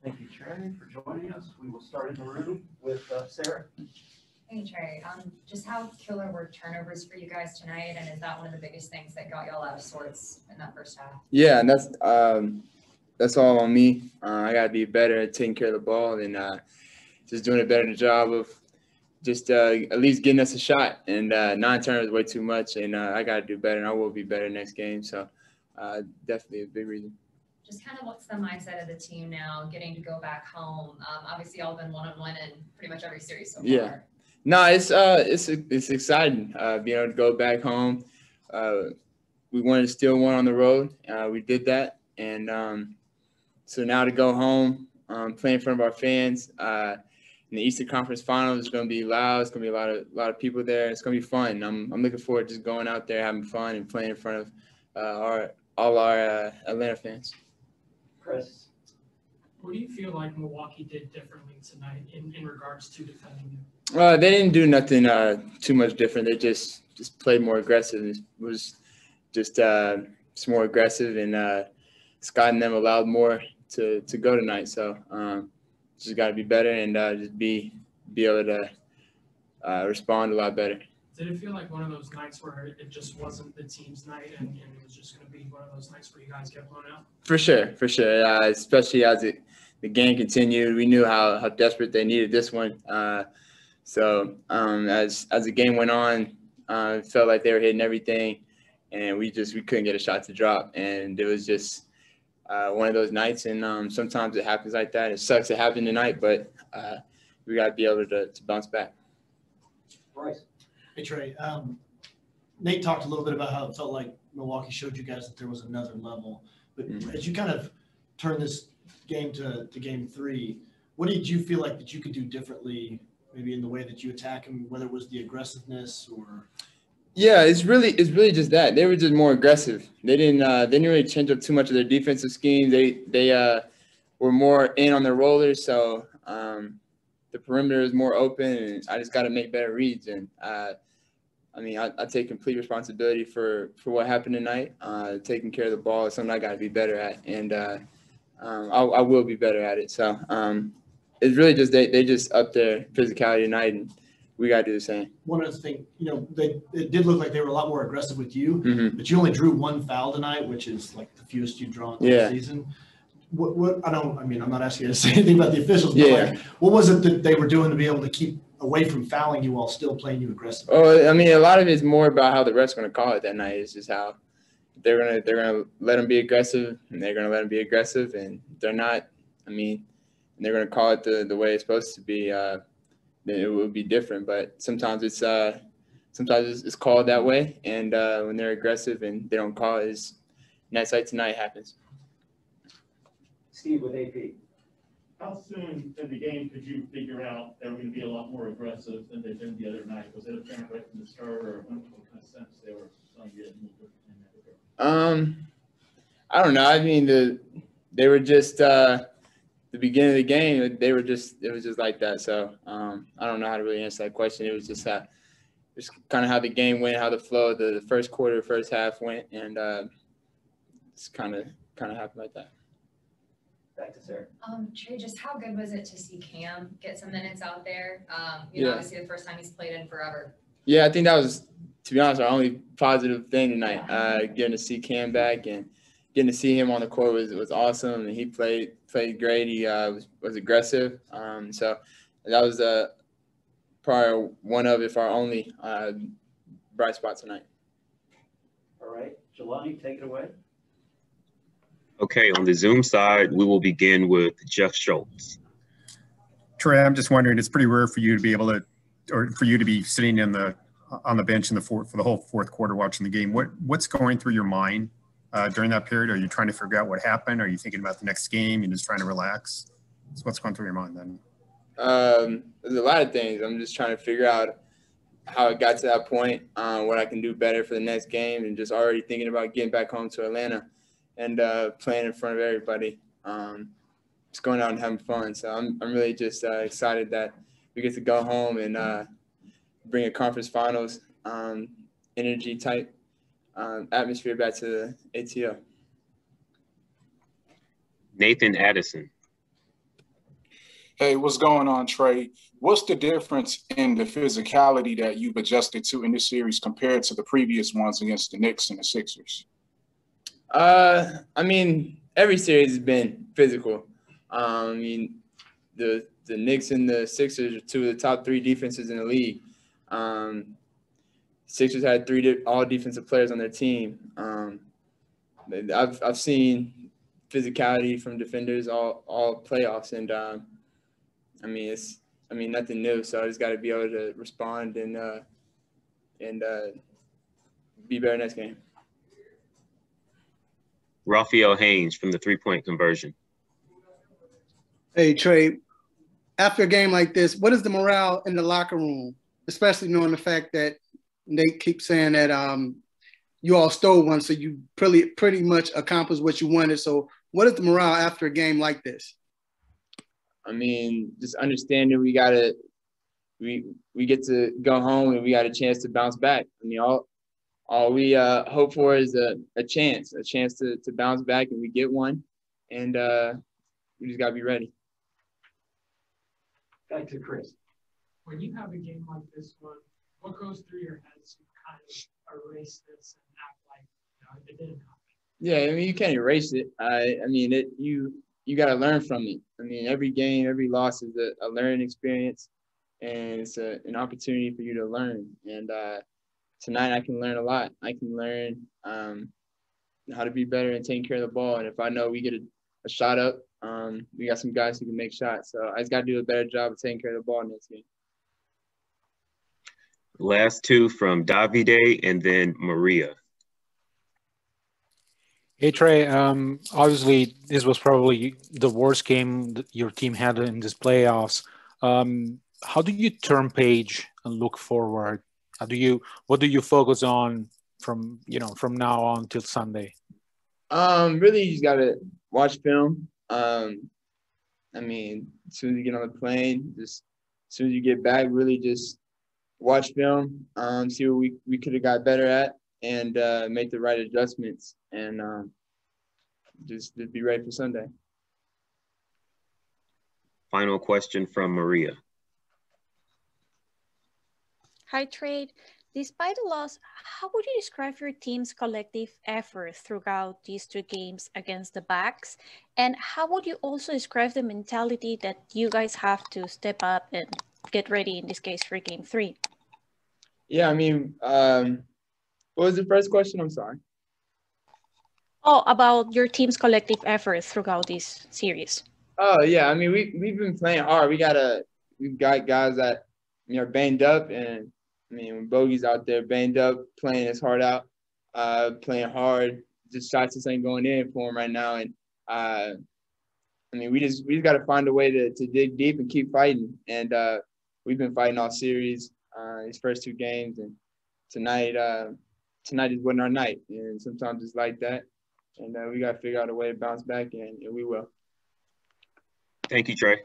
Thank you, Trae, for joining us. We will start in the room with Sarah. Hey Trae, just how killer were turnovers for you guys tonight, and is that one of the biggest things that got y'all out of sorts in that first half? Yeah, and that's all on me. I gotta be better at taking care of the ball and just doing a better job of just at least getting us a shot. And 9 turnovers way too much, and I gotta do better, and I will be better next game. So definitely a big reason. Just kind of what's the mindset of the team now, getting to go back home? Obviously, y'all been 1-1 in pretty much every series so far. Yeah. No, it's exciting being able to go back home. We wanted to steal one on the road. We did that, and so now to go home, play in front of our fans in the Eastern Conference Finals. It's going to be loud. It's going to be a lot of people there. It's going to be fun. I'm looking forward to just going out there, having fun, and playing in front of all our Atlanta fans. Chris. What do you feel like Milwaukee did differently tonight in regards to defending you? They didn't do nothing too much different. They just played more aggressive. It was just more aggressive, and Scott and them allowed more to go tonight. So just got to be better and just be able to respond a lot better. Did it feel like one of those nights where it just wasn't the team's night and it was just going to be one of those nights where you guys get blown out? For sure. Especially as the game continued, we knew how desperate they needed this one. So as the game went on, it felt like they were hitting everything, and we couldn't get a shot to drop. And it was just one of those nights, and sometimes it happens like that. It sucks it happened tonight, but we got to be able to bounce back. Bryce. Hey, Trae. Nate talked a little bit about how it felt like Milwaukee showed you guys that there was another level. But as you kind of turn this game to game 3, what did you feel like that you could do differently, maybe in the way that you attack them, whether it was the aggressiveness or? Yeah, it's really just that they were just more aggressive. They didn't really change up too much of their defensive schemes. They were more in on their rollers, so the perimeter is more open, and I just got to make better reads. And I take complete responsibility for what happened tonight. Taking care of the ball is something I got to be better at, and I will be better at it. So it's really just they just upped their physicality tonight, and we got to do the same. One of the things, it did look like they were a lot more aggressive with you, but you only drew 1 foul tonight, which is like the fewest you've drawn all season. I'm not asking you to say anything about the officials, but what was it that they were doing to be able to keep away from fouling you while still playing you aggressively? Oh, a lot of it's more about how the refs going to call it that night. It's just how they're gonna let them be aggressive, and they're gonna let them be aggressive, and they're not. They're gonna call it the way it's supposed to be. Then it would be different, but sometimes it's called that way, and when they're aggressive and they don't call it, it's nights like tonight happens. Steve with AP. How soon in the game could you figure out they were going to be a lot more aggressive than they've been the other night? Was it apparent right from the start, or what kind of sense they were telling you to move in that regard? I don't know. They were just the beginning of the game. It was just like that. So I don't know how to really answer that question. It was just kind of how the game went, how the flow of the first quarter, first half went, and it's kind of happened like that. Back to Sarah. Trae, just how good was it to see Cam get some minutes out there? Obviously the first time he's played in forever. Yeah, I think that was, to be honest, our only positive thing tonight. Getting to see Cam back and getting to see him on the court was awesome, and he played great. He was aggressive. So that was probably one of, if our only, bright spot tonight. All right, Jelani, take it away. Okay, on the Zoom side, we will begin with Jeff Schultz. Trae, I'm just wondering, it's pretty rare for you to be able to, or for you to be sitting on the bench for the whole fourth quarter watching the game. What's going through your mind during that period? Are you trying to figure out what happened? Are you thinking about the next game? You're just trying to relax? So what's going through your mind then? There's a lot of things. I'm just trying to figure out how it got to that point, what I can do better for the next game, and just already thinking about getting back home to Atlanta and playing in front of everybody. Just going out and having fun. So I'm really just excited that we get to go home and bring a conference finals energy type atmosphere back to the ATL. Nathan Addison. Hey, what's going on, Trae? What's the difference in the physicality that you've adjusted to in this series compared to the previous ones against the Knicks and the Sixers? I mean, every series has been physical. I mean, the Knicks and the Sixers are two of the top 3 defenses in the league. Sixers had 3 all defensive players on their team. I've seen physicality from defenders all playoffs, and I mean it's nothing new. So I just got to be able to respond and be better next game. Raphael Haynes from the 3-point conversion. Hey, Trae, after a game like this, what is the morale in the locker room, especially knowing the fact that they keep saying that you all stole one, so you pretty much accomplished what you wanted. So what is the morale after a game like this? I mean, just understanding we get to go home and we got a chance to bounce back. I mean, all we hope for is a chance to bounce back, and we get one, and we just gotta be ready. Back to Chris. When you have a game like this one, what goes through your head to kind of erase this and act like it didn't happen? Yeah, I mean, you can't erase it. I mean, you got to learn from it. I mean, every game, every loss is a learning experience, and it's an opportunity for you to learn. And tonight I can learn a lot. I can learn how to be better and taking care of the ball. And if I know we get a shot up, we got some guys who can make shots. So I just got to do a better job of taking care of the ball next game. Last 2 from Davide and then Maria. Hey, Trae, obviously this was probably the worst game that your team had in this playoffs. How do you turn page and look forward? What do you focus on from now on till Sunday? Really, you just got to watch film. I mean, as soon as you get on the plane, just as soon as you get back, really just watch film, see what we could have got better at, and make the right adjustments, and just be ready for Sunday. Final question from Maria. Hi, Trae. Despite the loss, how would you describe your team's collective effort throughout these 2 games against the Bucks? And how would you also describe the mentality that you guys have to step up and get ready, in this case, for Game 3? Yeah, I mean, what was the first question? I'm sorry. Oh, about your team's collective effort throughout this series. Oh, yeah. I mean, we've been playing hard. We've got guys that are banged up, and I mean, when Bogey's out there banged up, playing his heart out, playing hard, just shots just ain't going in for him right now. And I mean, we just got to find a way to dig deep and keep fighting. And we've been fighting all series, these first 2 games, and tonight just wasn't our night. And sometimes it's like that, and we got to figure out a way to bounce back, and we will. Thank you, Trae.